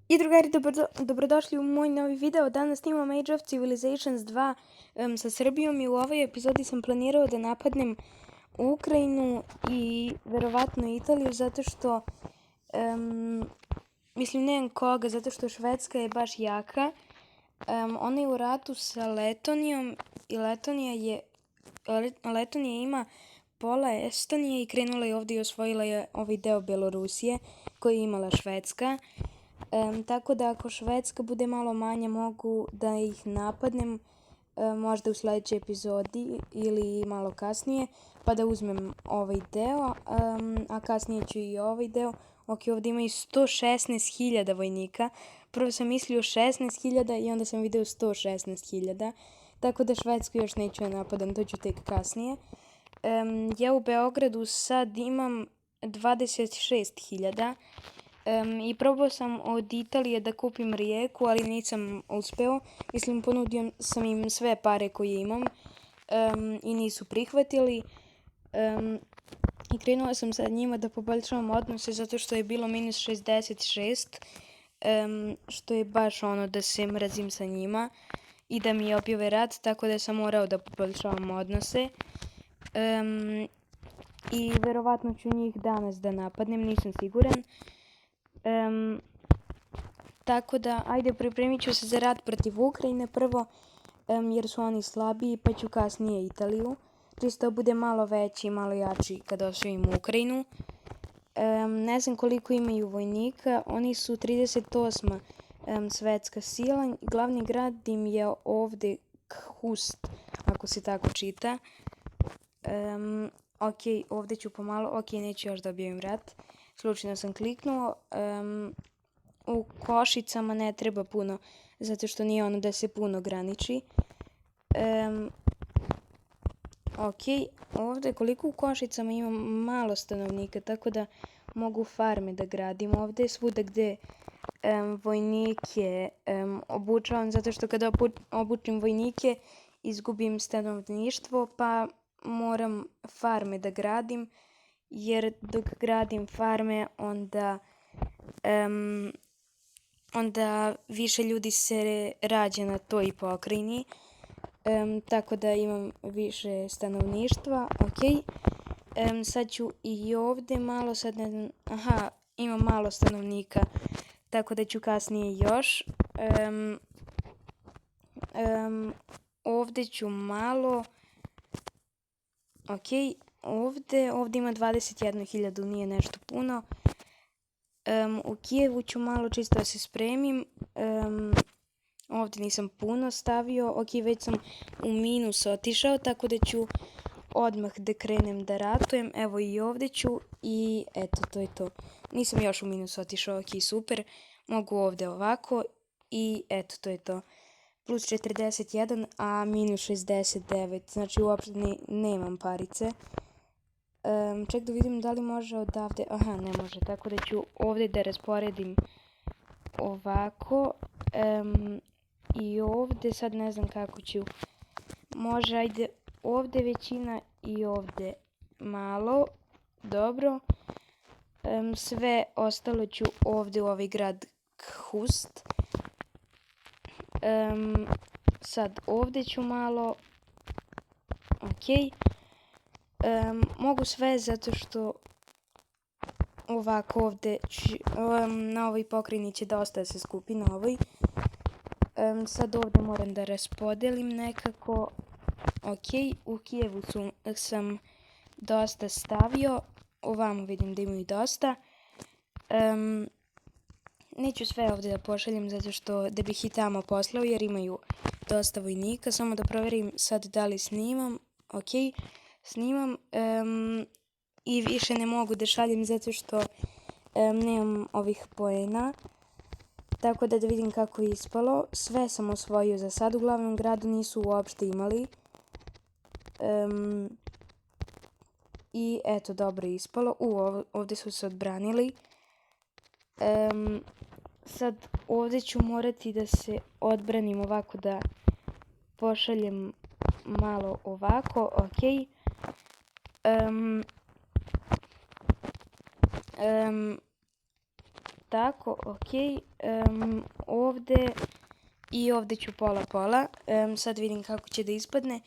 I drugari, dobrodošli u moj novi video. Danas snimam Age of Civilizations 2 sa Srbijom i u ovoj epizodi sam planirao da napadnem Ukrajinu i verovatno Italiju zato što mislim nemam koga, zato što Švedska je baš jaka. Ona je u ratu sa Letonijom i Letonija ima pola Estonije i krenula je ovdje i osvojila je ovaj deo Belorusije koji je imala Švedska. Tako da ako Švedska bude malo manja mogu da ih napadnem možda u sljedećoj epizodi ili malo kasnije pa da uzmem ovaj deo, a kasnije ću i ovaj deo. Ok, ovdje imaju 116.000 vojnika. Prvo sam mislio 16.000 i onda sam vidio 116.000. Tako da Švedsku još neću da napadam, to ću tek kasnije. Ja u Beogradu sad imam 26.000. I probao sam od Italije da kupim rijeku, ali nisam uspeo. Mislim, ponudio sam im sve pare koje imam i nisu prihvatili. I krenula sam sa njima da poboljšavam odnose zato što je bilo minus 66, što je baš ono da se mrazim sa njima i da mi objave rat, tako da sam morao da poboljšavam odnose. I verovatno ću njih danas da napadnem, nisam siguran. Tako da, ajde, pripremit ću se za rat protiv Ukrajine prvo, jer su oni slabiji, pa ću kasnije Italiju. Čisto bude malo veći, malo jači kada osvojim Ukrajinu. Ne znam koliko imaju vojnika, oni su 38. Svetska sila. Glavni grad im je ovdje Khust, ako se tako čita. Ok, ovdje ću pomalo, ok, neću još da objavim rat. Slučajno sam kliknuo. U Košicama ne treba puno, zato što nije ono da se puno graniči. Ok, ovdje koliko u Košicama imam malo stanovnika, tako da mogu farme da gradim. Ovdje je svuda gdje vojnike obučavam, zato što kada obučim vojnike izgubim stanovništvo, pa moram farme da gradim, jer dok gradim farme onda više ljudi se rađa na toj pokrajini, tako da imam više stanovništva. Ok, sad ću i ovdje malo, sad ne znam, aha, imam malo stanovnika, tako da ću kasnije još. Ovdje ću malo, ok, ovdje ima 21.000, nije nešto puno. U Kijevu ću malo čisto da se spremim. Ovdje nisam puno stavio. Ok, već sam u minus otišao, tako da ću odmah da krenem da ratujem. Evo i ovdje ću i eto, to je to. Nisam još u minus otišao, ok, super. Mogu ovdje ovako i eto, to je to. Plus 41, a minus 69. Znači uopšte nemam parice. Ček da vidim da li može odavde. Aha, ne može, tako da ću ovdje da rasporedim ovako. I ovdje sad ne znam kako ću. Može, ajde, ovdje većina i ovdje malo. Dobro. Sve ostalo ću ovdje u ovaj grad Khust. Sad ovdje ću malo. Ok. Mogu sve zato što ovako ovdje na ovoj pokrajini će dosta se skupi na ovoj. Sad ovdje moram da raspodelim nekako. Ok, u Kijevu sam dosta stavio. Ovamo vidim da imaju dosta. Neću sve ovdje da pošaljem zato što da bih i tamo poslao jer imaju dosta vojnika. Samo da provjerim sad da li snimam. Ok, snimam i više ne mogu da šaljem zato što nemam ovih poena. Tako da vidim kako je ispalo. Sve sam osvojio za sad, u glavnom gradu nisu uopšte imali. I eto, dobro je ispalo. Ovdje su se odbranili. Sad ovdje ću morati da se odbranim ovako, da pošaljem malo ovako. Ok. tako, ok. Ovde i ovde ću pola. Sad vidim kako će da ispadne.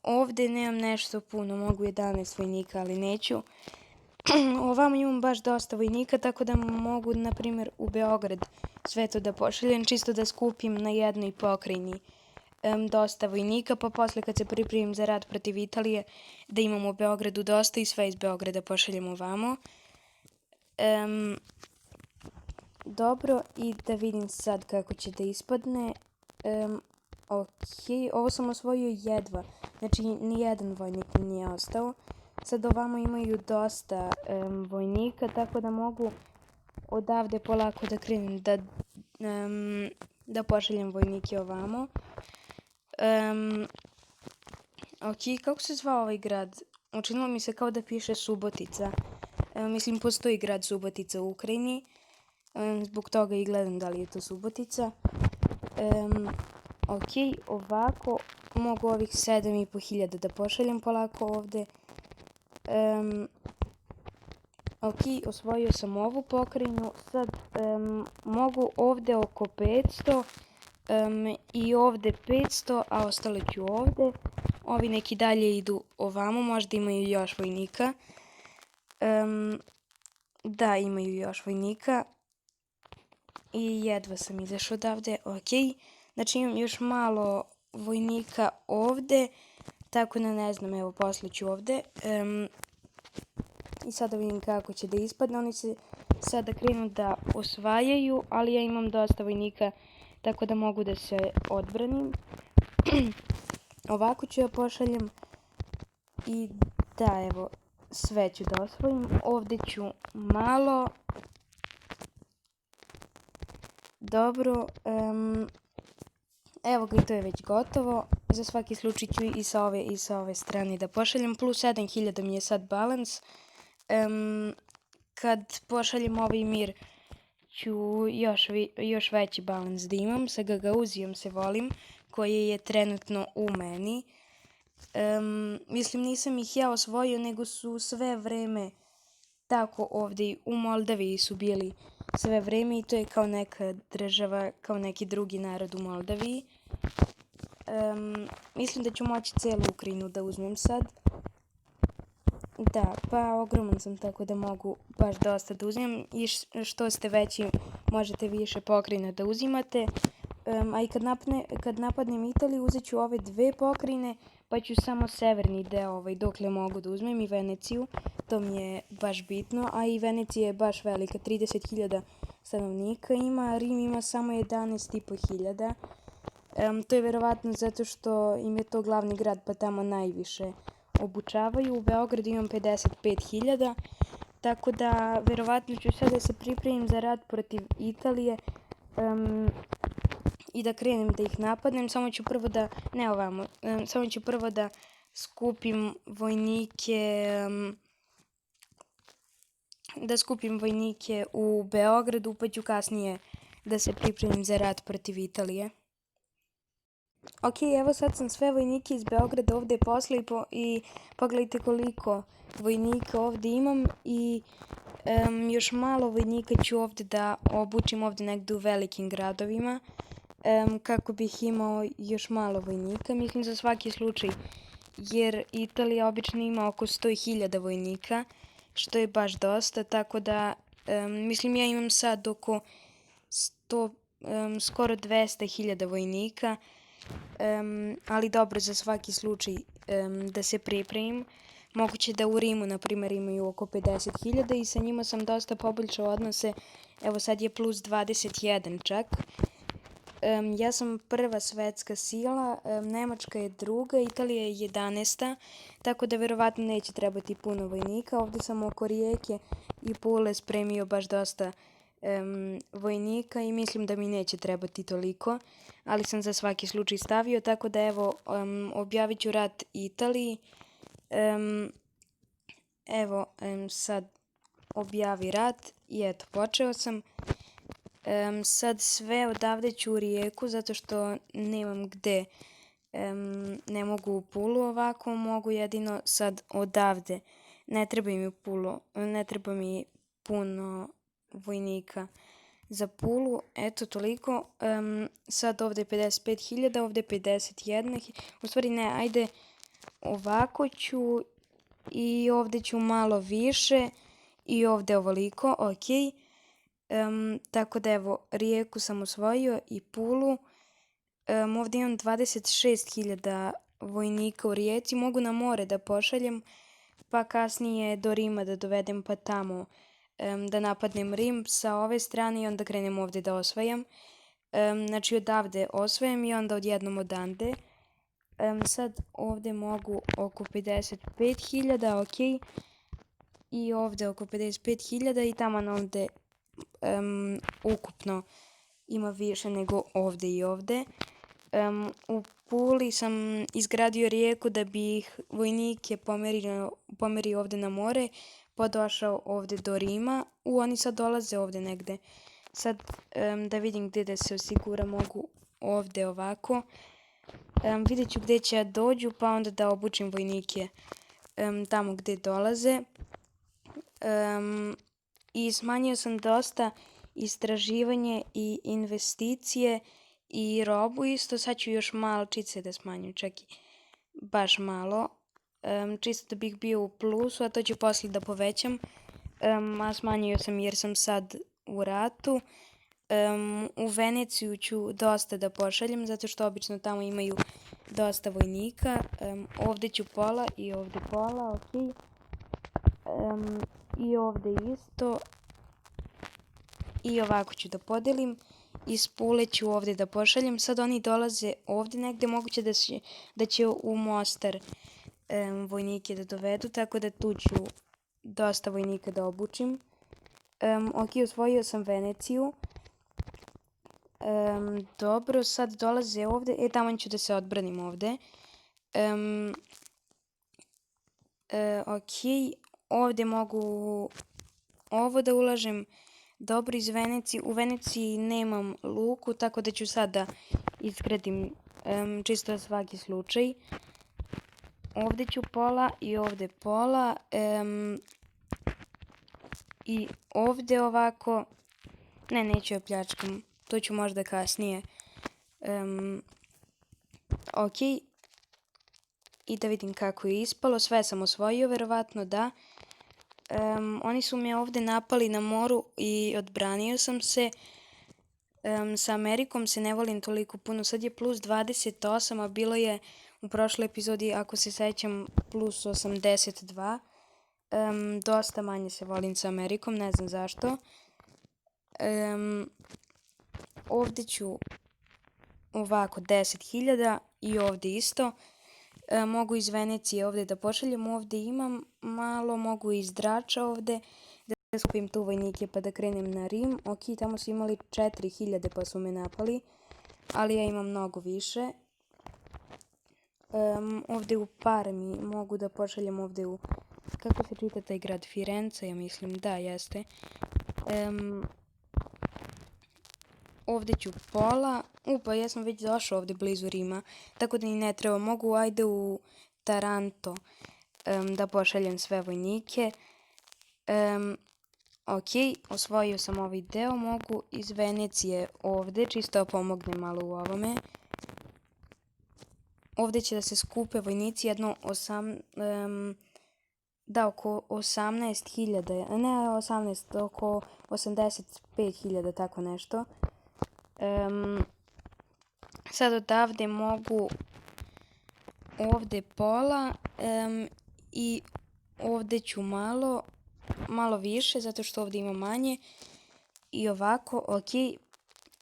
Ovde nemam nešto puno, mogu 11 vojnika, ali neću. Ovamo imam baš dosta vojnika, tako da mogu, na primjer, u Beograd sve to da pošaljem, čisto da skupim na jednoj pokrajini dosta vojnika, pa posle kad se pripremim za rat protiv Italije, da imam u Beogradu dosta i sve iz Beograda pošaljem ovamo. Dobro, i da vidim sad kako će da ispadne. Ok, ovo sam osvojio jedva, znači nijedan vojnik nije ostao. Sad ovamo imaju dosta vojnika, tako da mogu odavde polako da krenem da pošaljem vojnike ovamo. Ok, kako se zvao ovaj grad? Učinilo mi se kao da piše Subotica. Mislim, postoji grad Subotica u Ukrajini. Zbog toga i gledam da li je to Subotica. Ok, ovako mogu ovih 7.500 da pošaljem polako ovde. Ok, osvojio sam ovu pokrajinu. Sad mogu ovde oko 500 i ovde 500, a ostale ću ovde. Ovi neki dalje idu ovamo, možda imaju još vojnika. Da, imaju još vojnika. I jedva sam izašao odavde, ok. Znači imam još malo vojnika ovde, tako da ne znam, evo posle ću ovde. I sada vidim kako će da ispadne, oni se sada krenu da osvajaju, ali ja imam dosta vojnika, tako da mogu da se odbranim. Ovako ću ja pošaljem i da, evo, sve ću da osvojim. Ovde ću malo. Dobro, evo ga i to je već gotovo. Za svaki slučaj ću i sa ove strane da pošaljem. Plus 7.000 mi je sad balans. Kad pošaljem ovaj mir ću još veći balans da imam. Sa Gagauzijom se volim, koji je trenutno u meni. Mislim, nisam ih ja osvojio, nego su sve vreme tako ovde u Moldaviji su bili sve vreme i to je kao neka država, kao neki drugi narod u Moldaviji. Mislim da ću moći celu Ukrajinu da uzmem sad. Da, pa ogroman sam, tako da mogu baš dosta da uzmem i što ste veći možete više pokrajina da uzimate. A i kad napadnem Italiju uzet ću ove dve pokrajine, pa ću samo severni deo dokle mogu da uzmem i Veneciju. To mi je baš bitno, a i Venecija je baš velika, 30.000 stanovnika ima, a Rim ima samo 11.500. To je verovatno zato što im je to glavni grad, pa tamo najviše obučavaju. U Beogradu imam 55.000, tako da verovatno ću sad da se pripremim za rat protiv Italije i da krenem da ih napadnem. Samo ću prvo da skupim vojnike u Beogradu, pa ću kasnije da se pripremim za rat protiv Italije. Ok, evo sad sam sve vojnike iz Beograda ovde poslao i pogledajte koliko vojnika ovde imam i još malo vojnika ću ovde da obučim ovde negde u velikim gradovima kako bih imao još malo vojnika, mislim za svaki slučaj, jer Italija obično ima oko 100.000 vojnika, što je baš dosta, tako da mislim ja imam sad oko skoro 200.000 vojnika, ali dobro, za svaki slučaj da se pripremim. Moguće da u Rimu, na primjer, imaju oko 50.000 i sa njima sam dosta poboljšao odnose. Evo sad je plus 21 čak. Ja sam prva svetska sila, Nemačka je druga, Italija je 11. Tako da verovatno neće trebati puno vojnika. Ovde sam oko Rijeke i Pule spremio baš dosta vojnika i mislim da mi neće trebati toliko, ali sam za svaki slučaj stavio, tako da evo objavit ću rat Italiji. Evo sad objavi rat i eto počeo sam. Sad sve odavde ću u Rijeku zato što nemam gde, ne mogu u Pulu ovako, mogu jedino sad odavde. Ne treba mi puno vojnika za Pulu. Eto toliko. Sad ovde je 55.000, ovde je 51. U stvari ne, ajde ovako ću i ovde ću malo više i ovde ovoliko, ok. Tako da evo, Rijeku sam osvojio i Pulu. Ovde imam 26.000 vojnika u Rijeci, mogu na more da pošaljem, pa kasnije do Rima da dovedem, pa tamo da napadnem Rim sa ove strane i onda krenem ovde da osvajam. Znači odavde osvajam i onda odjednom odande. Sad ovde mogu oko 55.000, ok. I ovde oko 55.000 i tamo ovde ukupno ima više nego ovde i ovde. U Puli sam izgradio rijeku da bi ih vojnike pomerio ovde na more, pa došao ovde do Rima. Oni sad dolaze ovde negde. Sad da vidim gde da se osigura, mogu ovde ovako. Vidjet ću gde će dođu, pa onda da obučim vojnike tamo gde dolaze. I smanjio sam dosta istraživanje i investicije i robu isto. Sad ću još malčice da smanjim, čak i baš malo. Čisto da bih bio u plusu, a to ću poslije da povećam. A smanjio sam jer sam sad u ratu. U Veneciju ću dosta da pošaljem, zato što obično tamo imaju dosta vojnika. Ovde ću pola i ovde pola, ok. I ovde isto. I ovako ću da podelim. Iz Pule ću ovde da pošaljem. Sad oni dolaze ovde negde, moguće da će u Mostar vojnike da dovedu, tako da tu ću dosta vojnika da obučim. Ok, osvojio sam Veneciju. Dobro, sad dolaze ovde. Tamo ću da se odbranim ovde. Ok, ovde mogu ovo da ulažem. Dobro, iz Venecije. U Veneciji nemam luku, tako da ću sad da izgradim čisto za svaki slučaj. Ovde ću pola i ovde pola. I ovde ovako. Ne, neću ja pljačkam. To ću možda kasnije. Ok. I da vidim kako je ispalo. Sve sam osvojio, verovatno da. Oni su me ovde napali na moru i odbranio sam se. Sa Amerikom se ne volim toliko puno. Sad je plus 28, a bilo je u prošloj epizodi, ako se sećam, plus 82. Dosta manje se volim sa Amerikom, ne znam zašto. Ovde ću ovako 10.000 i ovde isto. Mogu iz Venecije ovde da pošaljem, ovde imam malo, mogu iz Drača ovde da skupim tu vojnike pa da krenem na Rim. Ok, tamo su imali 4.000 pa su me napali, ali ja imam mnogo više. Ovde u Parmi mogu da pošaljem ovde u, kako se čita taj grad, Firenze, ja mislim, da, jeste. Ovde ću pola. Pa ja sam već došao ovde blizu Rima, tako da ni ne treba. Mogu ajde u Taranto da pošaljem sve vojnike. Ok, osvojio sam ovaj deo. Mogu iz Venecije ovde, čisto pomognem malo u ovome. Ovde će da se skupe vojnici, oko 18.000, ne 18, oko 85.000, tako nešto. Sad odavde mogu ovde pola i ovde ću malo više, zato što ovde ima manje. I ovako, ok.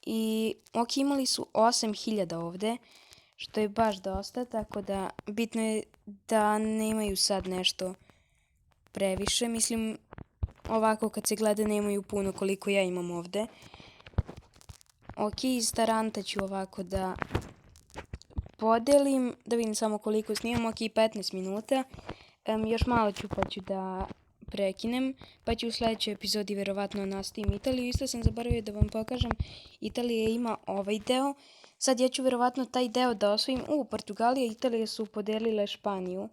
I ok, imali su 8.000 ovde, što je baš dosta, tako da bitno je da nemaju sad nešto previše. Mislim, ovako kad se gleda nemaju puno koliko ja imam ovde. Ok, iz Taranta ću ovako da podelim, da vidim samo koliko snimam. Ok, 15 minuta. Još malo ću pa ću da prekinem, pa ću u sljedećoj epizodi verovatno nastavim Italiju. Isto sam zaboravio da vam pokažem, Italija ima ovaj deo. Sad ja ću verovatno taj deo da osvojim. Portugalija i Italija su podelile Španiju.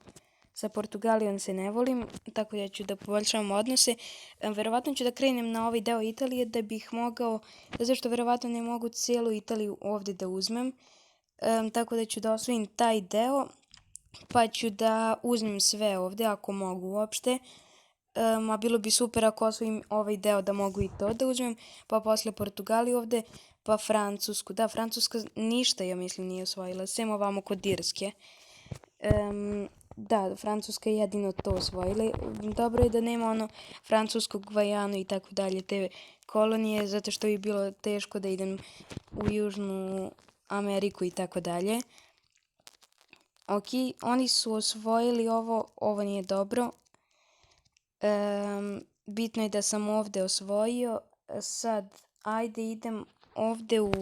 Sa Portugalijom se ne volim, tako da ću da poboljšavam odnose. Verovatno ću da krenem na ovaj deo Italije da bih mogao, zato što verovatno ne mogu cijelu Italiju ovde da uzmem, tako da ću da osvojim taj deo, pa ću da uzmem sve ovde ako mogu uopšte. A bilo bi super ako osvojim ovaj deo da mogu i to da uzmem, pa posle Portugaliju ovde, pa Francusku. Da, Francuska ništa, ja mislim, nije osvojila, sem ovamo kod Irske. Da, Francuska je jedino to osvojila. Dobro je da nema ono francuskog Gvajanu i tako dalje, te kolonije, zato što bi bilo teško da idem u Južnu Ameriku i tako dalje. Ok, oni su osvojili ovo nije dobro. Bitno je da sam ovde osvojio. Sad, ajde idem ovde u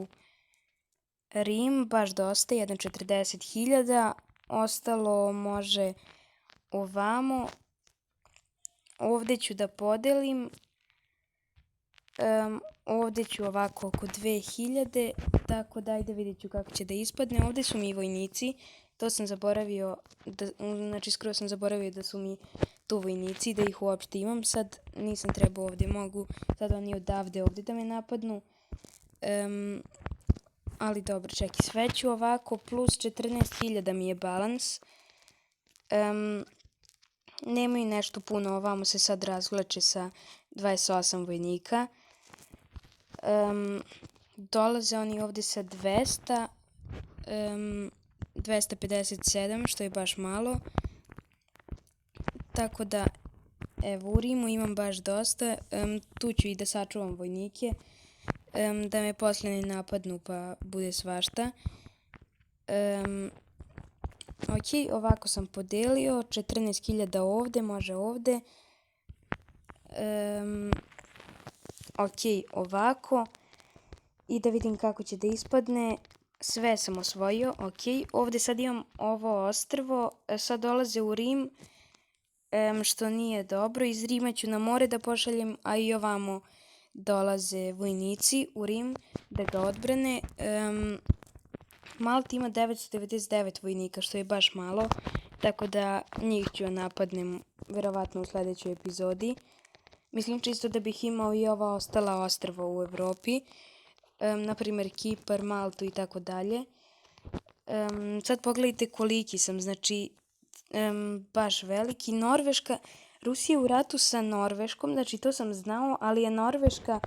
Rim, baš dosta, 40.000. Ostalo može ovamo. Ovde ću da podelim. Ovde ću ovako oko 2000, tako da ajde vidjet ću kako će da ispadne. Ovde su mi vojnici, to sam zaboravio, znači skoro sam zaboravio da su mi tu vojnici, da ih uopšte imam. Sad nisam trebao ovde, mogu sad oni odavde ovde da me napadnu. Ali dobro, čekaj, sve ću ovako, plus 14.000 mi je balans. Nemaju nešto puno, ovamo se sad razvlače sa 28 vojnika. Dolaze oni ovde sa 200, 257, što je baš malo. Tako da, evo, u Rimu imam baš dosta. Tu ću i da sačuvam vojnike, da me posle ne napadnu pa bude svašta. Ok, ovako sam podelio, 14.000 ovde, može ovde. Ok, ovako. I da vidim kako će da ispadne. Sve sam osvojio, ok. Ovde sad imam ovo ostrvo, sad dolaze u Rim, što nije dobro. Iz Rima ću na more da pošaljem, a i ovamo dolaze vojnici u Rim da ga odbrane. Malta ima 999 vojnika, što je baš malo, tako da njih ću napadnem verovatno u sledećoj epizodi. Mislim čisto da bih imao i ova ostala ostrva u Evropi, naprimjer Kipar, Maltu i tako dalje. Sad pogledajte koliki sam, znači baš veliki. Norveška, Rusija je u ratu sa Norveškom, znači to sam znao, ali je Norveška,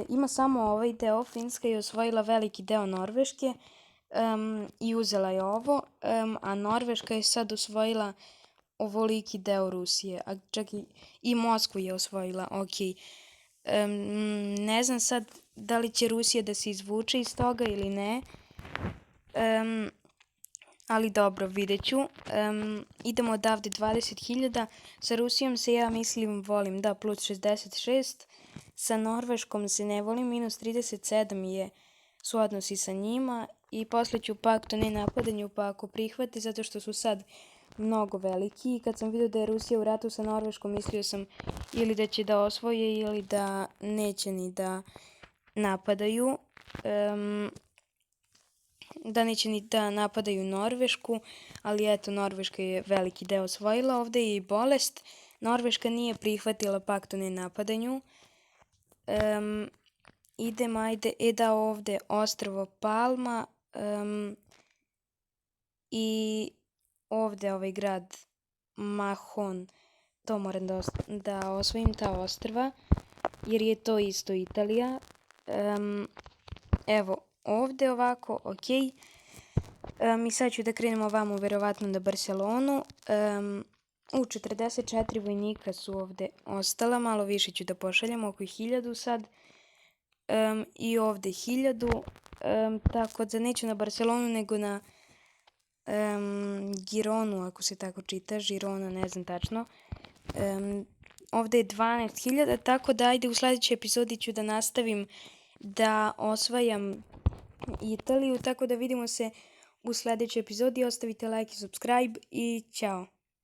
ima samo ovaj deo, Finska je osvojila veliki deo Norveške i uzela je ovo, a Norveška je sad osvojila ovoliki deo Rusije, a čak i Moskvu je osvojila, ok. Ne znam sad da li će Rusija da se izvuče iz toga ili ne, ali dobro, vidjet ću. Idemo odavde 20.000, sa Rusijom se ja mislim volim, da, plus 66, sa Norveškom se ne volim, minus 37 su odnosi sa njima i posle ću pakt o nenapadanju pa ako prihvati, zato što su sad mnogo veliki i kad sam vidio da je Rusija u ratu sa Norveškom mislio sam ili da će da osvoje ili da neće ni da napadaju. Da neće ni da napadaju Norvešku, ali eto, Norveška je veliki deo osvojila. Ovde je i bolest. Norveška nije prihvatila pakt o nenapadanju. Idem, ajde, da ovde ostrvo Palma i ovde ovaj grad Mahon. To moram da osvojim, ta ostrva, jer je to isto Italija. Evo, ovde ovako, ok. I sad ću da krenem ovamo, verovatno na Barcelonu. 44 vojnika su ovde ostala, malo više ću da pošaljem, oko 1000 sad. I ovde 1000, tako da neću na Barcelonu, nego na Gironu, ako se tako čita, Girona, ne znam tačno. Ovde je 12.000, tako da ajde u sledećoj epizodi ću da nastavim da osvajam Italiju, tako da vidimo se u sledećoj epizodi. Ostavite like i subscribe i ćao.